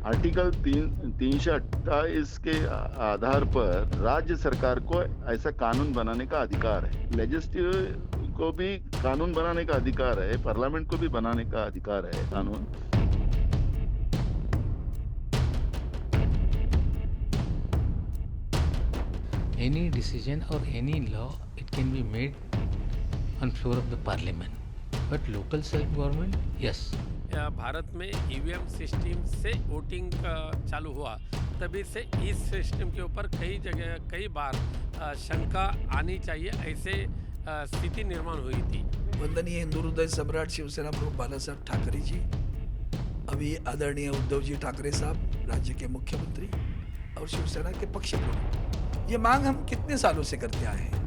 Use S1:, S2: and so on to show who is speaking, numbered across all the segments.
S1: Article 328 के आधार पर राज्य सरकार को ऐसा कानून बनाने का अधिकार है। लेजिस्लेटिव को भी कानून बनाने का अधिकार है, पार्लियामेंट को भी बनाने का अधिकार है कानून।
S2: Any decision or any law, it can be made on floor of the parliament. But local self-government, yes.
S3: Bharat में ईवीएम सिस्टम से वोटिंग चालू हुआ, तभी से इस सिस्टम के ऊपर कई जगह कई बार शंका आनी चाहिए, ऐसे स्थिति निर्माण हुई थी।
S4: वंदनीय हिंदू हृदय सम्राट शिवसेना प्रमुख बालासाहेब ठाकरे जी, अभी आदरणीय उद्धव जी ठाकरे साहब राज्य के मुख्यमंत्री और शिवसेना के पक्ष प्रमुख, ये मांग हम कितने सालों से करते आए हैं।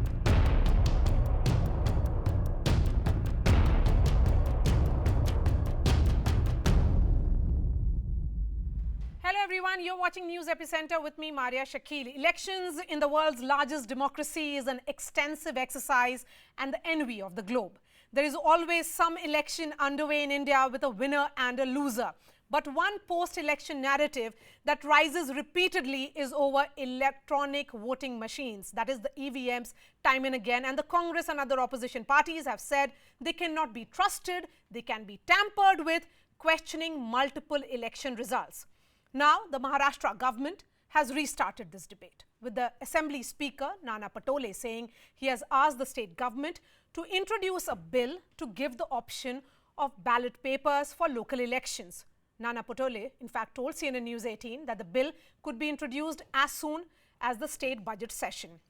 S5: Everyone, you're watching News Epicenter with me, Maria Shakil. Elections in the world's largest democracy is an extensive exercise and the envy of the globe. There is always some election underway in India with a winner and a loser. But one post-election narrative that rises repeatedly is over electronic voting machines, that is the EVMs, time and again. And the Congress and other opposition parties have said they cannot be trusted, they can be tampered with, questioning multiple election results. Now, the Maharashtra government has restarted this debate, with the Assembly Speaker, Nana Patole, saying he has asked the state government to introduce a bill to give the option of ballot papers for local elections. Nana Patole, in fact, told CNN News 18 that the bill could be introduced as soon as the state budget session,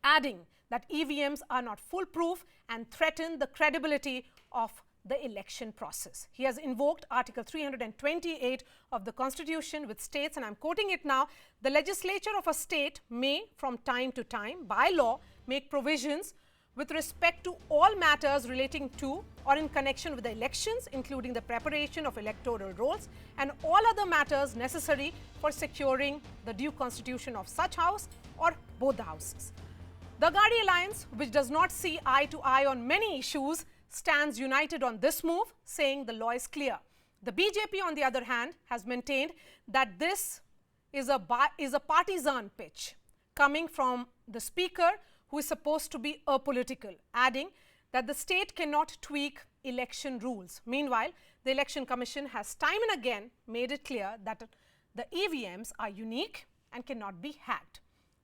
S5: adding that EVMs are not foolproof and threaten the credibility of the election process. He has invoked Article 328 of the Constitution, which states, and I'm quoting it now, the legislature of a state may, from time to time, by law, make provisions with respect to all matters relating to or in connection with the elections, including the preparation of electoral rolls and all other matters necessary for securing the due constitution of such house or both the houses. The Agadi Alliance, which does not see eye to eye on many issues, stands united on this move, saying the law is clear. The BJP, on the other hand, has maintained that this is a partisan pitch coming from the speaker, who is supposed to be apolitical, adding that the state cannot tweak election rules. Meanwhile, the Election Commission has time and again made it clear that the EVMs are unique and cannot be hacked.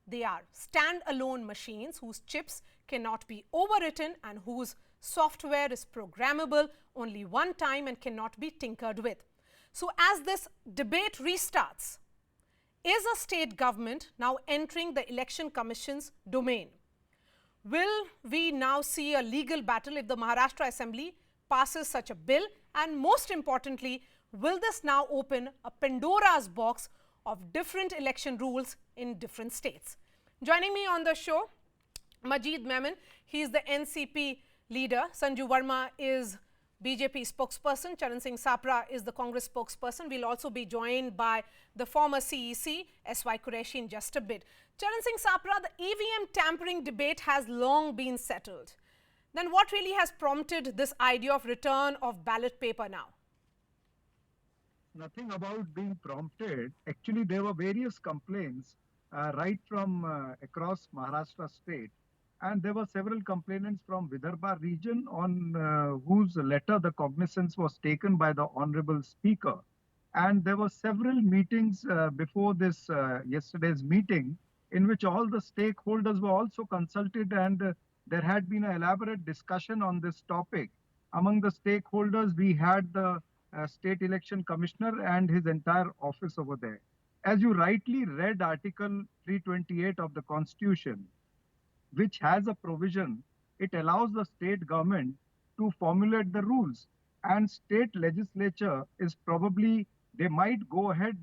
S5: They are stand-alone machines whose chips cannot be overwritten and whose software is programmable only one time and cannot be tinkered with. So as this debate restarts, is a state government now entering the Election Commission's domain? Will we now see a legal battle if the Maharashtra Assembly passes such a bill? And most importantly, will this now open a Pandora's box of different election rules in different states? Joining me on the show, Majid Memon, he is the NCP leader. Sanju Verma is BJP spokesperson. Charan Singh Sapra is the Congress spokesperson. We'll also be joined by the former CEC, S.Y. Qureshi, in just a bit. Charan Singh Sapra, the EVM tampering debate has long been settled. Then what really has prompted this idea of return of ballot paper now?
S6: Nothing about being prompted. Actually, there were various complaints right from across Maharashtra state. And there were several complainants from Vidarbha region on whose letter the cognizance was taken by the Honorable Speaker. And there were several meetings before this yesterday's meeting in which all the stakeholders were also consulted, and there had been an elaborate discussion on this topic. Among the stakeholders, we had the State Election Commissioner and his entire office over there. As you rightly read Article 328 of the Constitution, which has a provision, it allows the state government to formulate the rules. And state legislature is probably, they might go ahead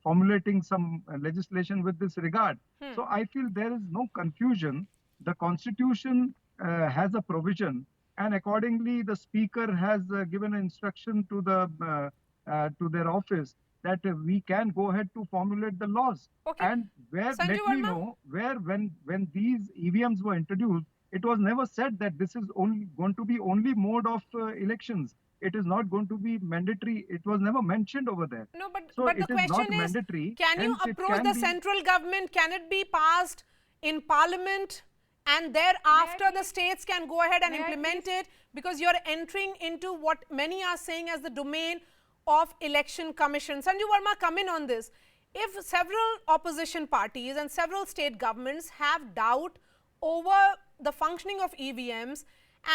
S6: formulating some legislation with this regard. So I feel there is no confusion. The Constitution has a provision, and accordingly the Speaker has given an instruction to their office that we can go ahead to formulate the laws.
S5: Okay.
S6: And where,
S5: Sanju
S6: let me
S5: Verma?
S6: know, where when these EVMs were introduced, it was never said that this is only going to be only mode of elections. it is not going to be mandatory. It was never mentioned over there.
S5: No,
S6: So
S5: but the
S6: it is not
S5: question is,
S6: mandatory.
S5: can you
S6: Hence it
S5: approach
S6: can
S5: the
S6: be-
S5: central government? Can it be passed in parliament and thereafter the states can go ahead and implement it? Because you're entering into what many are saying as the domain of election commission. Sanju Verma, come in on this. If several opposition parties and several state governments have doubt over the functioning of EVMs,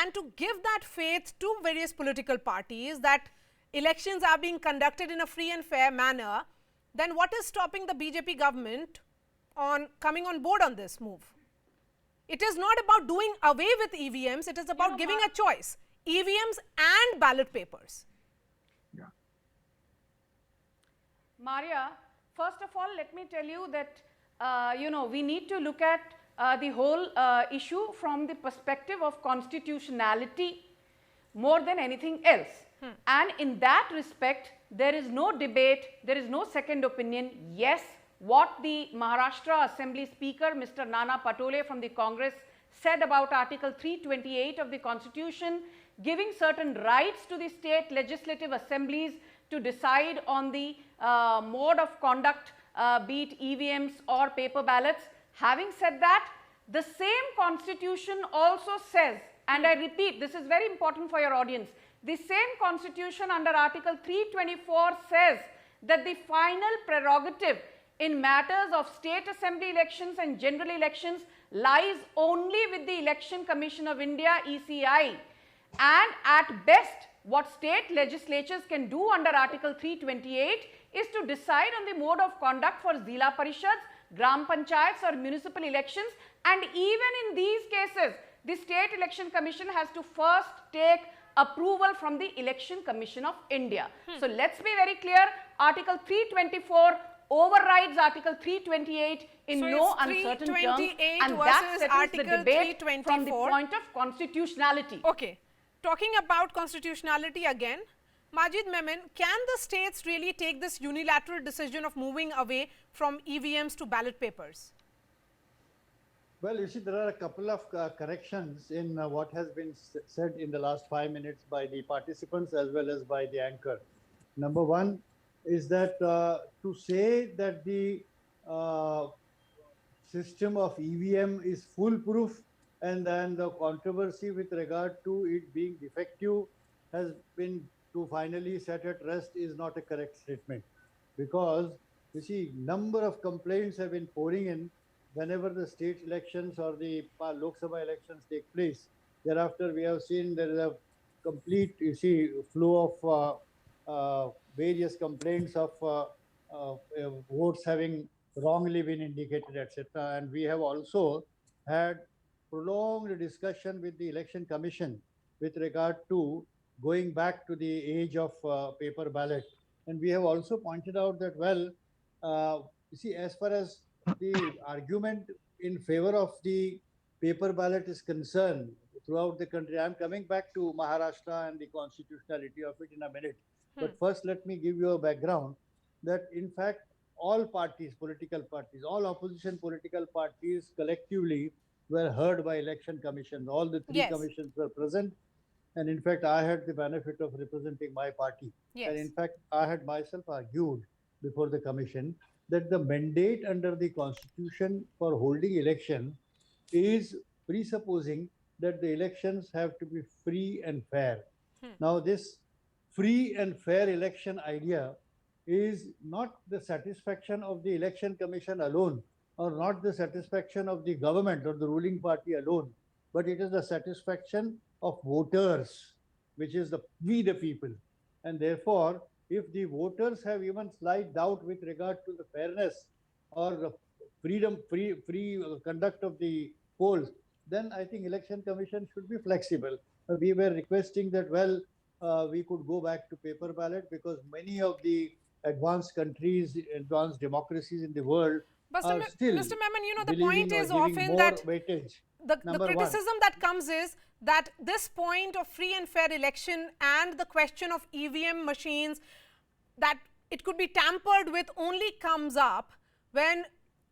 S5: and to give that faith to various political parties that elections are being conducted in a free and fair manner, then what is stopping the BJP government on coming on board on this move? It is not about doing away with EVMs, it is about giving a choice, EVMs and ballot papers.
S6: Yeah.
S7: Maria, first of all, let me tell you that, we need to look at the whole issue from the perspective of constitutionality more than anything else. And in that respect, there is no debate, there is no second opinion. Yes, what the Maharashtra Assembly Speaker, Mr. Nana Patole from the Congress said about Article 328 of the Constitution, giving certain rights to the state legislative assemblies to decide on the mode of conduct, be it EVMs or paper ballots. Having said that, the same Constitution also says, and I repeat, this is very important for your audience, the same Constitution under Article 324 says that the final prerogative in matters of state assembly elections and general elections lies only with the Election Commission of India, ECI. And at best, what state legislatures can do under Article 328 is to decide on the mode of conduct for Zila Parishads, Gram Panchayats or municipal elections, and even in these cases, the State Election Commission has to first take approval from the Election Commission of India. So let's be very clear, Article 324 overrides Article 328 in
S5: So
S7: no
S5: it's
S7: uncertain terms,
S5: 328
S7: and that
S5: versus
S7: settles the
S5: Article
S7: debate from the
S5: 324.
S7: point of constitutionality.
S5: Okay, talking about constitutionality again, Majid Memon, can the states really take this unilateral decision of moving away from EVMs to ballot papers?
S8: Well, you see, there are a couple of corrections in what has been said in the last 5 minutes by the participants as well as by the anchor. Number one is that to say that the system of EVM is foolproof and then the controversy with regard to it being defective has been to finally set at rest is not a correct statement, because you see, number of complaints have been pouring in whenever the state elections or the Lok Sabha elections take place. Thereafter, we have seen there is a complete, you see, flow of various complaints of votes having wrongly been indicated, etc. And we have also had prolonged discussion with the Election Commission with regard to going back to the age of paper ballot. And we have also pointed out that, well, you see, as far as the argument in favor of the paper ballot is concerned throughout the country, I'm coming back to Maharashtra and the constitutionality of it in a minute. But first, let me give you a background that, in fact, all parties, political parties, all opposition political parties collectively were heard by Election Commission. All the three
S5: Yes.
S8: commissions were present. And in fact, I had the benefit of representing my party.
S5: Yes.
S8: And in fact, I had myself argued before the commission that the mandate under the constitution for holding election is presupposing that the elections have to be free and fair. Now, this free and fair election idea is not the satisfaction of the Election Commission alone, or not the satisfaction of the government or the ruling party alone, but it is the satisfaction of voters, which is we the people. And therefore, if the voters have even slight doubt with regard to the fairness or the free conduct of the polls, then I think Election Commission should be flexible. We were requesting that, well, we could go back to paper ballot because many of the advanced countries, advanced democracies in the world
S5: But
S8: are still
S5: Mr. Memon, you know, the
S8: believing
S5: point
S8: or
S5: is
S8: giving
S5: often
S8: more
S5: that
S8: weightage.
S5: the
S8: Number one.
S5: criticism that comes is that this point of free and fair election and the question of EVM machines, that it could be tampered with, only comes up when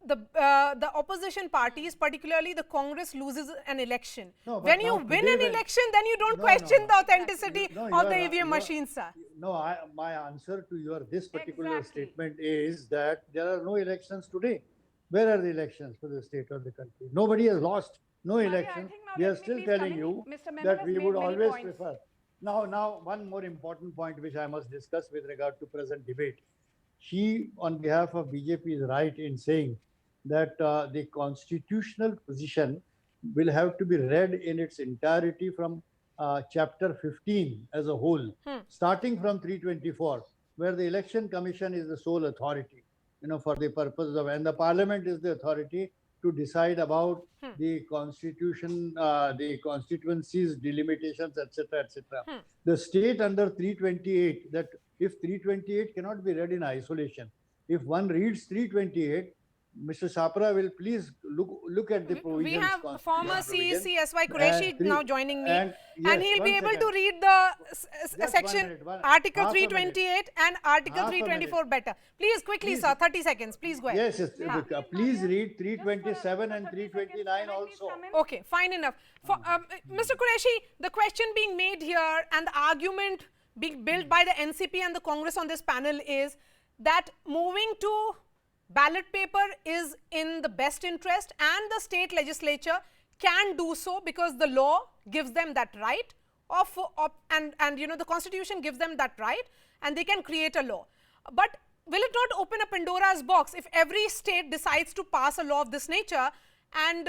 S5: the opposition parties, particularly the Congress, loses an election.
S8: No, but
S5: When you
S8: now
S5: win
S8: today
S5: an
S8: when-
S5: election, then you don't
S8: No,
S5: question
S8: no.
S5: the authenticity
S8: No,
S5: of
S8: you
S5: the
S8: are-
S5: EVM
S8: you are-
S5: machines, sir.
S8: No, my answer to your this particular
S7: Exactly.
S8: statement is that there are no elections today. Where are the elections for the state or the country? Nobody has lost. No
S7: Maria, I
S8: elections.
S7: think now
S8: We are
S7: let me
S8: still
S7: please
S8: telling
S7: come in.
S8: you
S7: Mr. Memon
S8: that
S7: has
S8: we
S7: made
S8: would
S7: many
S8: always
S7: points.
S8: prefer. Now, one more important point which I must discuss with regard to present debate. She, on behalf of BJP, is right in saying that the constitutional position will have to be read in its entirety from chapter 15 as a whole, starting from 324, where the election commission is the sole authority, for the purpose of, and the parliament is the authority to decide about the constitution, the constituencies, delimitations, etc., etc. The state under 328, that if 328 cannot be read in isolation, if one reads 328, Mr. Sapra will please look at the provisions.
S5: We have former
S8: provision.
S5: CEC SY
S8: And
S5: Qureshi
S8: three-
S5: now joining me,
S8: and
S5: and
S8: yes,
S5: he'll be
S8: one
S5: able to
S8: second.
S5: read the
S8: Just 1
S5: section
S8: minute,
S5: Article
S8: half a minute.
S5: 328 and Article
S8: Half a
S5: 324 better. Please, quickly,
S8: Please.
S5: sir, 30 seconds. Please go ahead.
S8: Yes, yes.
S7: Yeah.
S8: Please read
S7: Just
S8: 327
S7: for
S8: and
S7: 30 seconds,
S8: 329
S7: can I please
S8: also.
S7: come in?
S5: Okay, fine enough. For, Mr. Qureshi, the question being made here and the argument being built by the NCP and the Congress on this panel is that moving to ballot paper is in the best interest, and the state legislature can do so because the law gives them that right and the constitution gives them that right, and they can create a law. But will it not open a Pandora's box if every state decides to pass a law of this nature and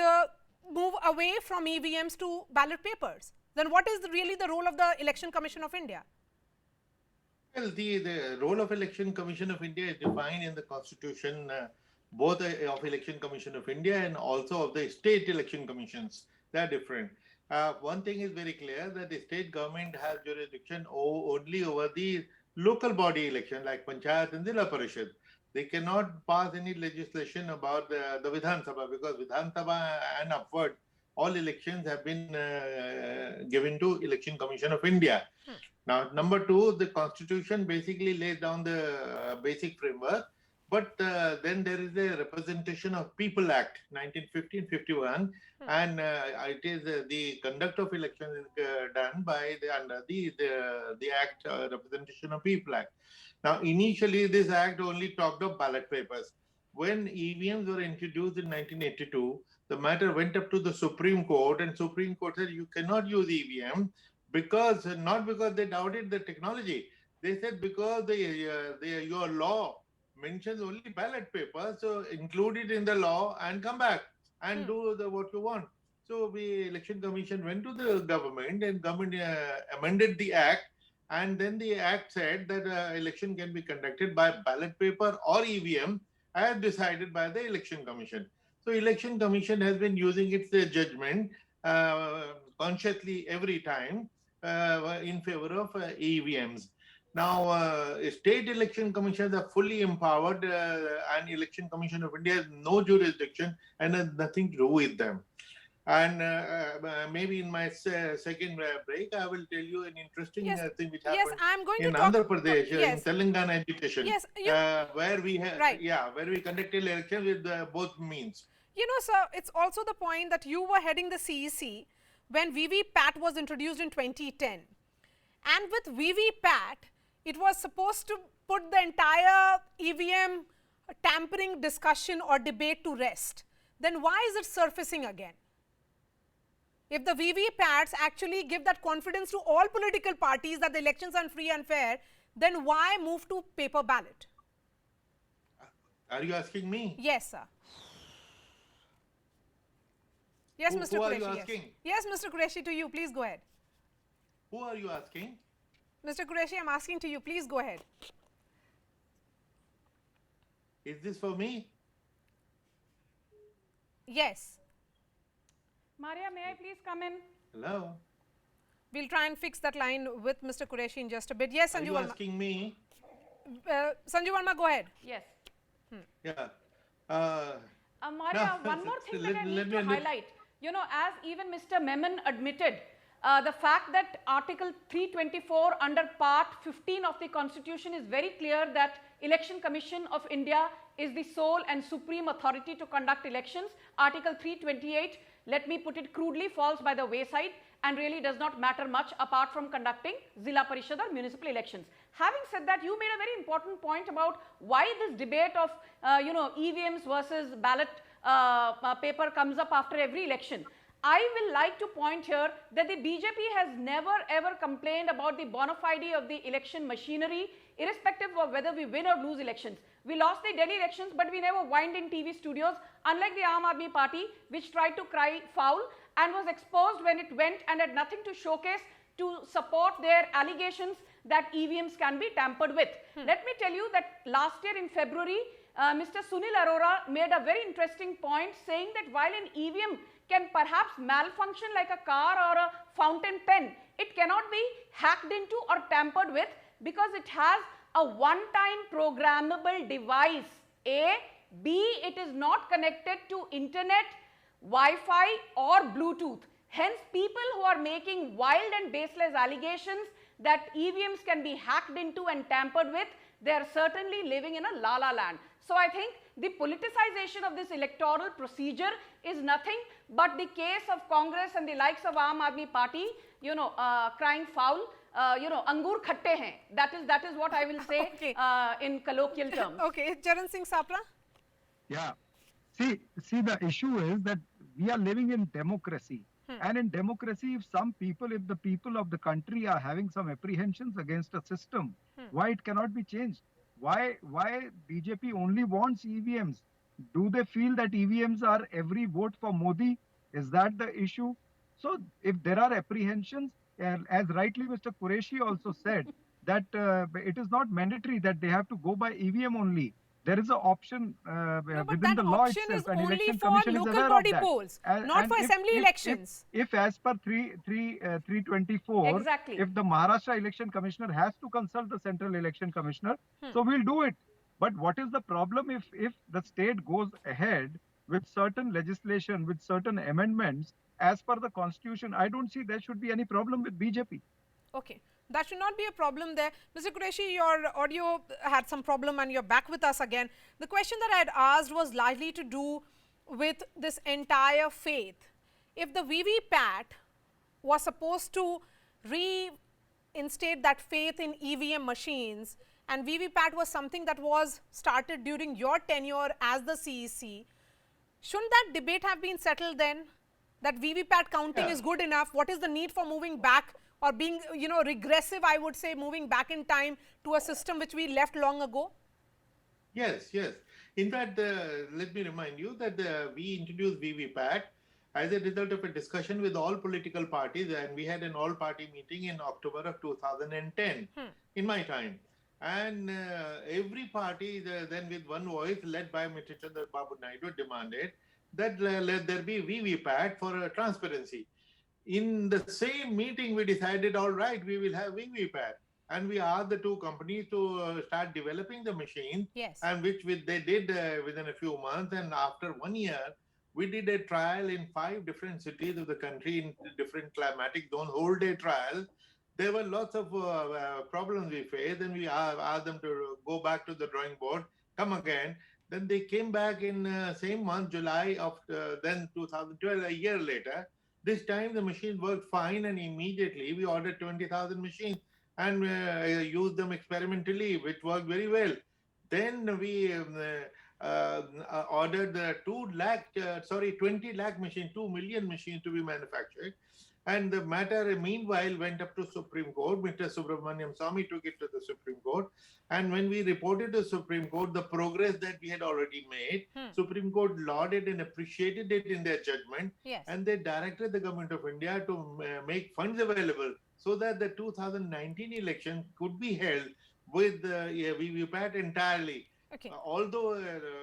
S5: move away from EVMs to ballot papers? Then what is really the role of the Election Commission of India?
S9: Well, the role of Election Commission of India is defined in the Constitution, both of Election Commission of India and also of the state election commissions. They are different. One thing is very clear, that the state government has jurisdiction only over the local body election like Panchayat and Zilla Parishad. They cannot pass any legislation about the Vidhan Sabha, because Vidhan Sabha and upward, all elections have been given to Election Commission of India. Now, number two, the Constitution basically lays down the basic framework, but then there is a Representation of People Act 1951, and it is the conduct of elections is done by under the Act, Representation of People Act. Now, initially, this Act only talked of ballot papers. When EVMs were introduced in 1982, the matter went up to the Supreme Court, and Supreme Court said you cannot use EVM because, not because they doubted the technology. They said because your law mentions only ballot paper, so include it in the law and come back and do what you want. So the Election Commission went to the government, and government amended the Act, and then the Act said that election can be conducted by ballot paper or EVM as decided by the Election Commission. So Election Commission has been using its judgment consciously every time in favor of EVMs. Now, state election commissions are fully empowered, and Election Commission of India has no jurisdiction and has nothing to do with them. And maybe in my second break, I will tell you an interesting thing which happened
S5: I'm going
S9: in
S5: to talk,
S9: Andhra Pradesh,
S5: yes.
S9: in Telangana education,
S5: Yes,
S9: where we have,
S5: right.
S9: where we conducted elections with both means.
S5: You know, sir, it's also the point that you were heading the CEC when VVPAT was introduced in 2010. And with VVPAT, it was supposed to put the entire EVM tampering discussion or debate to rest. Then why is it surfacing again? If the VVPATs actually give that confidence to all political parties that the elections are free and fair, then why move to paper ballot?
S9: Are you asking me?
S5: Yes, sir. Yes,
S9: Who
S5: Mr.
S9: are
S5: Qureshi.
S9: you
S5: Yes.
S9: asking?
S5: Yes, Mr. Qureshi, to you. Please go ahead.
S9: Who are you asking?
S5: Mr. Qureshi, I'm asking to you. Please go ahead.
S9: Is this for me?
S5: Yes.
S7: Maria, may I please come in?
S9: Hello?
S5: We'll try and fix that line with Mr. Qureshi in just a bit. Yes,
S9: Are
S5: Sanju
S9: you
S5: Verma.
S9: asking me?
S5: Sanju Verma, go ahead.
S7: Yes.
S9: Yeah.
S7: Maria,
S9: No,
S7: one more thing that I
S9: let
S7: need
S9: me
S7: to highlight. You know, as even Mr. Memon admitted, the fact that Article 324 under Part 15 of the Constitution is very clear that Election Commission of India is the sole and supreme authority to conduct elections. Article 328, let me put it crudely, falls by the wayside and really does not matter much apart from conducting Zilla Parishad or municipal elections. Having said that, you made a very important point about why this debate of EVMs versus ballot paper comes up after every election. I will like to point here that the BJP has never ever complained about the bona fide of the election machinery, irrespective of whether we win or lose elections. We lost the Delhi elections, but we never whined in TV studios, unlike the Aam Aadmi Party, which tried to cry foul and was exposed when it went and had nothing to showcase to support their allegations that EVMs can be tampered with. Let me tell you that last year in February, Mr. Sunil Arora made a very interesting point, saying that while an EVM can perhaps malfunction like a car or a fountain pen, it cannot be hacked into or tampered with because it has a one-time programmable device. A. B. It is not connected to internet, Wi-Fi or Bluetooth. Hence, people who are making wild and baseless allegations that EVMs can be hacked into and tampered with, they are certainly living in a la-la land. So I think the politicization of this electoral procedure is nothing but the case of Congress and the likes of Aam Aadmi Party, crying foul. Angur khatte hain. That is what I will say
S5: Okay.
S7: In colloquial terms.
S5: Okay, Charan Singh Sapra.
S6: Yeah. See, the issue is that we are living in democracy. And in democracy, if the people of the country are having some apprehensions against a system, why it cannot be changed? Why BJP only wants EVMs? Do they feel that EVMs are every vote for Modi? Is that the issue? So if there are apprehensions, as rightly Mr. Qureshi also said, that it is not mandatory that they have to go by EVM only. There is an option within the law
S5: option
S6: itself,
S5: is
S6: and
S5: only
S6: Election
S5: for
S6: Commission is
S5: local
S6: aware
S5: body
S6: of that.
S5: polls,
S6: And-
S5: not
S6: and
S5: for assembly elections.
S6: If as per 324,
S7: Exactly.
S6: if the Maharashtra Election Commissioner has to consult the Central Election Commissioner, so we'll do it. But what is the problem if the state goes ahead with certain legislation, with certain amendments as per the constitution? I don't see there should be any problem with BJP.
S5: Okay, that should not be a problem there. Mr. Qureshi, your audio had some problem and you're back with us again. The question that I had asked was largely to do with this entire faith. If the VVPAT was supposed to reinstate that faith in EVM machines, and VVPAT was something that was started during your tenure as the CEC, shouldn't that debate have been settled then? That VVPAT counting is good enough? What is the need for moving back or being, regressive, I would say, moving back in time to a system which we left long ago?
S9: Yes. In fact, let me remind you that we introduced VVPAT as a result of a discussion with all political parties, and we had an all-party meeting in October of 2010, in my time. And every party then with one voice, led by Mr. Chandrababu Naidu, demanded that let there be VVPAT for transparency. In the same meeting, we decided, all right, we will have VVPAT. And we asked the two companies to start developing the machine,
S5: Yes.
S9: and which they did within a few months. And after 1 year, we did a trial in 5 different cities of the country in different climatic zones, whole day trial. There were lots of problems we faced, and we asked them to go back to the drawing board, come again. Then they came back in same month, July of then 2012, a year later. This time the machine worked fine, and immediately we ordered 20,000 machines and used them experimentally, which worked very well. Then we ordered 20 lakh machines, 2 million machines to be manufactured. And the matter, meanwhile, went up to Supreme Court. Mr. Subramaniam Swamy took it to the Supreme Court. And when we reported to Supreme Court the progress that we had already made, Supreme Court lauded and appreciated it in their judgment.
S5: Yes.
S9: And they directed the government of India to make funds available so that the 2019 election could be held with VVPAT entirely.
S5: Okay.
S9: Although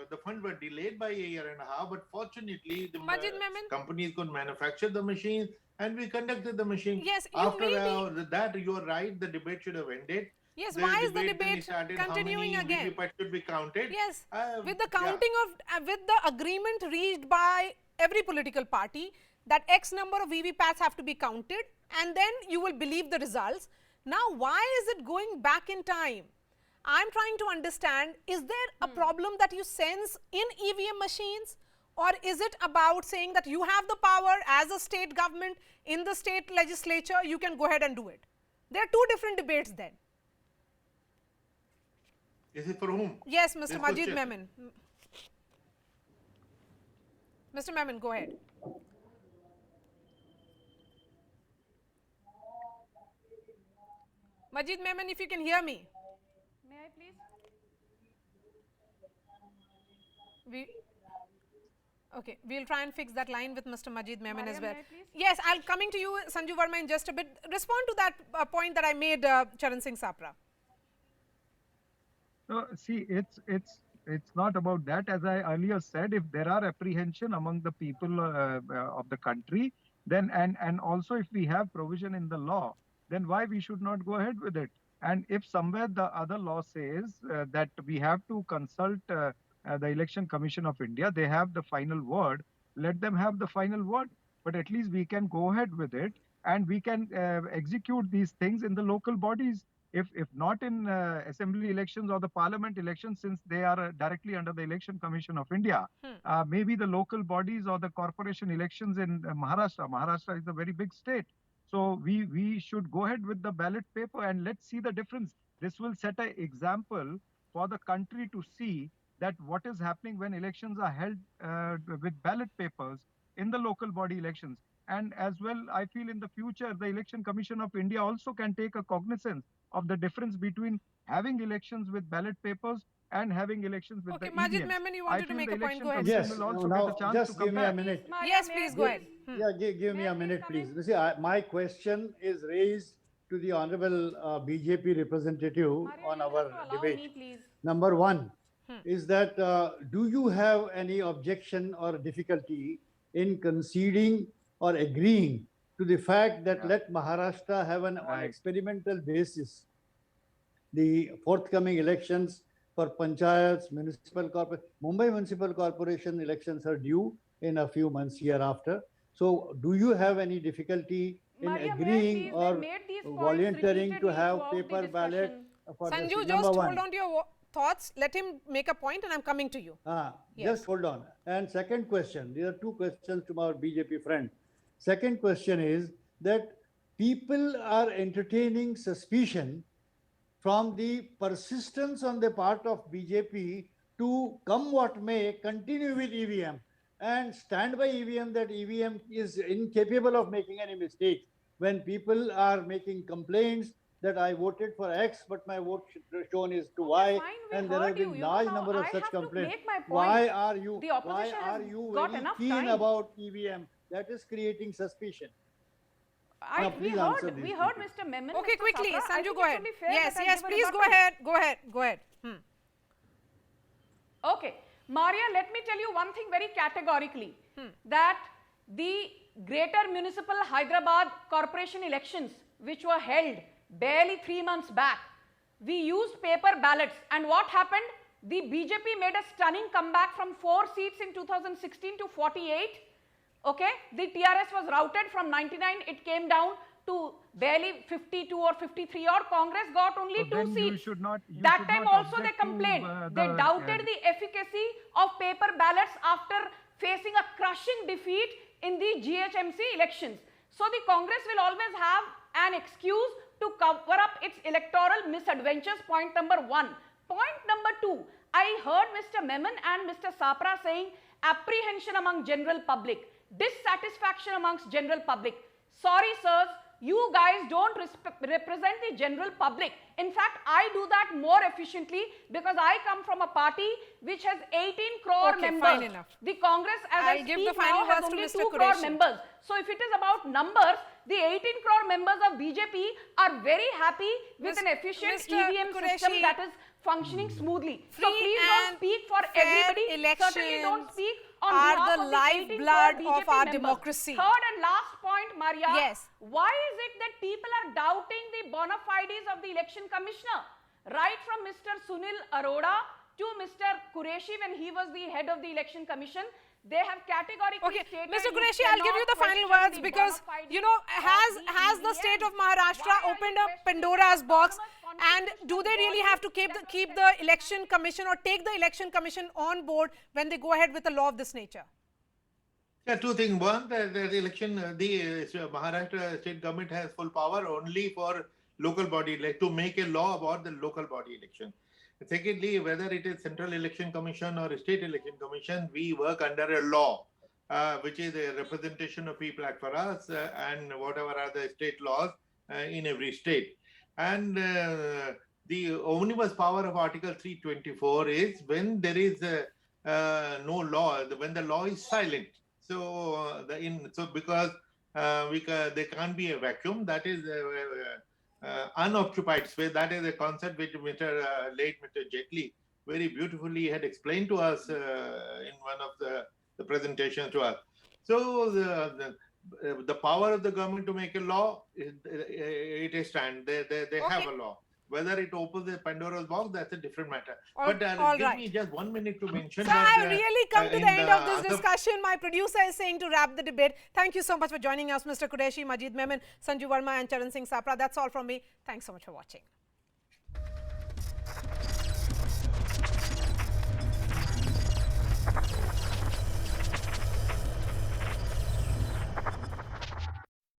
S9: the funds were delayed by a year and a half, but fortunately the
S5: Majid Memon?
S9: companies could manufacture the machines, and we conducted the machine.
S5: Yes, you
S9: After
S5: may
S9: that, you are right, the debate should have ended.
S5: Yes, why is the
S9: then
S5: debate
S9: started
S5: continuing
S9: how many
S5: again?
S9: VVPAT should be counted.
S5: Yes, with the
S9: Yeah.
S5: counting of, with the agreement reached by every political party that X number of VVPATs have to be counted, and then you will believe the results. Now, why is it going back in time? I'm trying to understand, is there a problem that you sense in EVM machines, or is it about saying that you have the power as a state government in the state legislature, you can go ahead and do it? There are two different debates then.
S9: Is it for whom?
S5: Yes, Mr.
S9: This
S5: Majid
S9: question.
S5: Memon. Mr. Memon, go ahead. Majid Memon, if you can hear me.
S7: May I please?
S5: Okay, we'll try and fix that line with Mr. Majid Memon as
S7: Maria,
S5: well.
S7: may I please?
S5: Yes, I'll coming to you, Sanju Verma, in just a bit. Respond to that point that I made, Charan Singh Sapra.
S6: So see, it's not about that. As I earlier said, if there are apprehension among the people of the country, then and also if we have provision in the law, then why we should not go ahead with it? And if somewhere the other law says that we have to consult the Election Commission of India, they have the final word, let them have the final word. But at least we can go ahead with it, and we can execute these things in the local bodies. If not in assembly elections or the parliament elections, since they are directly under the Election Commission of India, maybe the local bodies or the corporation elections in Maharashtra. Maharashtra is a very big state. So we should go ahead with the ballot paper, and let's see the difference. This will set an example for the country to see that what is happening when elections are held with ballot papers in the local body elections. And as well, I feel in the future, the Election Commission of India also can take a cognizance of the difference between having elections with ballot papers and having elections with
S5: Okay,
S6: the
S5: Majid
S6: EVMs.
S5: Memon, you
S6: I
S5: wanted to
S6: feel
S5: make
S6: the
S5: a point.
S6: Election
S5: Go ahead.
S6: Commission
S8: Yes,
S6: will also
S8: now
S6: get a chance
S8: just
S6: to
S8: give me a
S6: come back.
S8: minute.
S7: Maria,
S5: Yes,
S7: may
S5: please
S7: I
S5: go ahead.
S8: Yeah, give me
S7: May I
S8: a minute,
S7: come
S8: please.
S7: in?
S8: You see, my question is raised to the honorable BJP representative
S7: Maria,
S8: on
S7: you have
S8: our
S7: to allow
S8: debate.
S7: me, please.
S8: Number one is that do you have any objection or difficulty in conceding or agreeing to the fact that let Maharashtra have on
S6: Right.
S8: experimental basis the forthcoming elections for panchayats, municipal corporation, Mumbai Municipal Corporation elections are due in a few months hereafter. So do you have any difficulty in
S7: Maria, may I
S8: agreeing
S7: please? They
S8: or
S7: made these points
S8: volunteering to
S7: repeatedly
S8: have
S7: throughout the
S8: paper ballot
S7: discussion.
S8: for
S5: Sanju,
S8: this?
S5: just
S8: Number one.
S5: hold on to your thoughts. Let him make a point and I'm coming to you. Yes.
S8: Just hold on. And second question, there are two questions to our BJP friend. Second question is that people are entertaining suspicion from the persistence on the part of BJP to come what may continue with EVM and stand by EVM, that EVM is incapable of making any mistake. When people are making complaints that I voted for X, but my vote shown is to Y,
S7: Fine, we
S8: and there
S7: heard
S8: have
S7: you.
S8: been
S7: You know,
S8: large
S7: now
S8: number of
S7: I
S8: such
S7: have to
S8: complaints.
S7: make my point.
S8: Why are you?
S7: The opposition
S8: why
S7: has
S8: are you
S7: got
S8: very
S7: enough
S8: keen
S7: time.
S8: about EVM? That is creating suspicion. Now,
S7: We
S8: please answer
S7: heard,
S8: these
S7: we
S8: two
S7: heard
S8: things.
S7: Mr. Memon.
S5: Okay,
S7: Mr.
S5: quickly,
S7: Sapra, I
S5: Sanju,
S7: think
S5: go
S7: it's
S5: ahead.
S7: only fair
S5: Yes,
S7: that I
S5: yes,
S7: give a
S5: please go
S7: rebuttal.
S5: ahead. Go ahead. Go ahead.
S7: Okay, Maria, let me tell you one thing very categorically, that the Greater Municipal Hyderabad Corporation elections, which were held barely 3 months back, we used paper ballots, and what happened? The BJP made a stunning comeback from 4 seats in 2016 to 48. Okay, the TRS was routed from 99, it came down to barely 52 or 53, or Congress got only
S6: So
S7: 2
S6: then you
S7: seats.
S6: should not- you
S7: That
S6: should
S7: time
S6: not
S7: also they
S6: object to,
S7: complained. They
S6: the,
S7: doubted the efficacy of paper ballots after facing a crushing defeat in the GHMC elections. So the Congress will always have an excuse to cover up its electoral misadventures, point number one. Point number two, I heard Mr. Memon and Mr. Sapra saying apprehension among general public, dissatisfaction amongst general public. Sorry, sirs, you guys don't represent the general public. In fact, I do that more efficiently because I come from a party which has 18 crore
S5: Okay,
S7: members.
S5: fine enough.
S7: The Congress, as
S5: I'll
S7: I
S5: give
S7: speak
S5: the final
S7: now, has
S5: words to
S7: only
S5: Mr.
S7: 2 crore
S5: Qureshi.
S7: members. So if it is about numbers, the 18 crore members of BJP are very happy with an efficient
S5: Mr.
S7: EVM system
S5: Qureshi,
S7: that is functioning smoothly. So
S5: free
S7: please don't
S5: and
S7: speak for
S5: fair
S7: everybody. Certainly don't
S5: elections
S7: speak on
S5: are
S7: behalf
S5: the
S7: of the 18
S5: lifeblood
S7: crore
S5: of
S7: BJP
S5: our
S7: members.
S5: democracy.
S7: Third and last point, Maria.
S5: Yes.
S7: Why is it that people are doubting the bona fides of the election commissioner? Right from Mr. Sunil Arora to Mr. Qureshi when he was the head of the election commission, they have categorically
S5: Okay,
S7: stated
S5: Mr.
S7: you
S5: Qureshi, I'll give you the
S7: cannot
S5: final
S7: question
S5: words
S7: the
S5: because,
S7: bona fides
S5: you know,
S7: of
S5: has the
S7: EVM.
S5: state of Maharashtra
S7: Why are you
S5: opened up
S7: questioning
S5: Pandora's box?
S7: autonomous
S5: And do they really have to keep the election commission or take the election commission on board when they go ahead with a law of this nature?
S9: Yeah, two things. One, the election, the Maharashtra state government has full power only for local body, like to make a law about the local body election. Secondly, whether it is Central Election Commission or State Election Commission, we work under a law, which is a representation of people act for us, and whatever are the state laws in every state. And the omnibus power of Article 324 is when there is no law, when the law is silent. So because there can't be a vacuum, that is unoccupied space. That is a concept which late Mr. Jaitley very beautifully had explained to us in one of the presentations to us. So the power of the government to make a law, it is stand. They have a law. Whether it opens a Pandora's box, that's a different matter. But give me just 1 minute to mention.
S5: So
S9: that,
S5: I really come to the end of this discussion. My producer is saying to wrap the debate. Thank you so much for joining us, Mr. Qureshi, Majid Memon, Sanju Verma and Charan Singh Sapra. That's all from me. Thanks so much for watching.